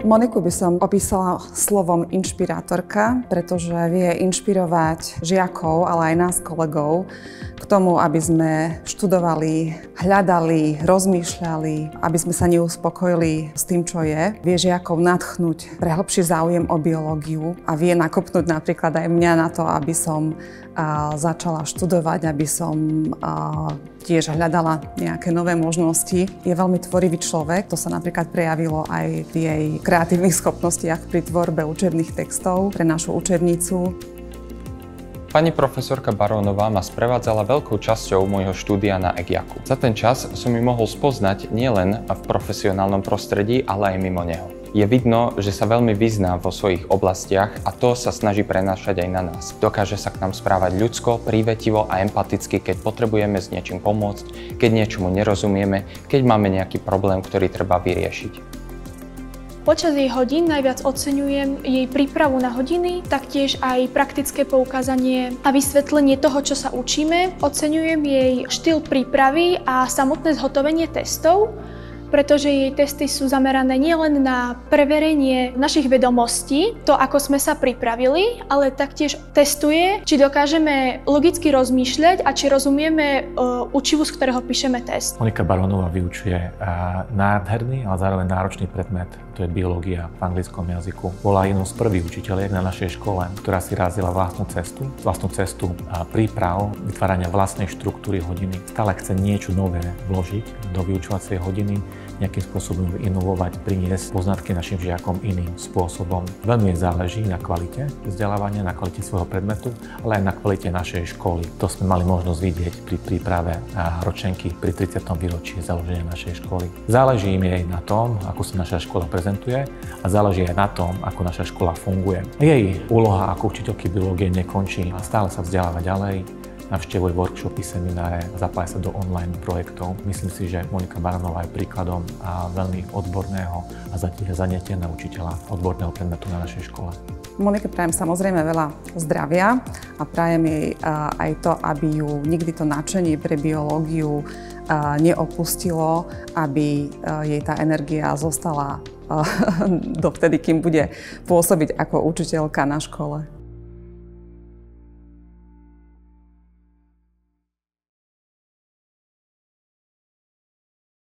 Moniku by som opísala slovom inšpirátorka, pretože vie inšpirovať žiakov, ale aj nás kolegov k tomu, aby sme študovali, hľadali, rozmýšľali, aby sme sa neuspokojili s tým, čo je. Vie žiakov nadchnúť pre hlbší záujem o biológiu a vie nakopnúť napríklad aj mňa na to, aby som začala študovať, aby som tiež hľadala nejaké nové možnosti. Je veľmi tvorivý človek, to sa napríklad prejavilo aj v jej kreatívnych schopnostiach pri tvorbe učebných textov pre našu učebnicu. Pani profesorka Barónová ma sprevádzala veľkou časťou môjho štúdia na EGIACu. Za ten čas som ju mohol spoznať nielen v profesionálnom prostredí, ale aj mimo neho. Je vidno, že sa veľmi vyzná vo svojich oblastiach a to sa snaží prenášať aj na nás. Dokáže sa k nám správať ľudsko, prívetivo a empaticky, keď potrebujeme s niečím pomôcť, keď niečomu nerozumieme, keď máme nejaký problém, ktorý treba vyriešiť. Počas jej hodín najviac oceňujem jej prípravu na hodiny, taktiež aj praktické poukázanie a vysvetlenie toho, čo sa učíme. Oceňujem jej štýl prípravy a samotné zhotovenie testov, pretože jej testy sú zamerané nielen na preverenie našich vedomostí, to ako sme sa pripravili, ale taktiež testuje, či dokážeme logicky rozmýšľať a či rozumieme učivu, z ktorého píšeme test. Monika Barónová vyučuje nádherný, ale zároveň náročný predmet, to je biológia v anglickom jazyku. Bola jednou z prvých učiteľiek na našej škole, ktorá si razila vlastnú cestu príprav, vytvárania vlastnej štruktúry hodiny. Stále chce niečo nové vložiť do vyučovacej hodiny, nejakým spôsobom inovovať, priniesť poznatky našim žiakom iným spôsobom. Veľmi záleží na kvalite vzdelávania, na kvalite svojho predmetu, ale aj na kvalite našej školy. To sme mali možnosť vidieť pri príprave ročenky pri 30. výročí založenia našej školy. Záleží im jej na tom, ako sa naša škola prezentuje a záleží aj na tom, ako naša škola funguje. Jej úloha ako učiteľky biológie nekončí a stále sa vzdeláva ďalej. Navštevuje workshopy, semináre, zapája sa do online projektov. Myslím si, že Monika Barónová je príkladom veľmi odborného a zanieteného učiteľa odborného predmetu na našej škole. Monike prajem samozrejme veľa zdravia a prajem jej aj to, aby ju nikdy to nadšenie pre biológiu neopustilo, aby jej tá energia zostala dovtedy, kým bude pôsobiť ako učiteľka na škole.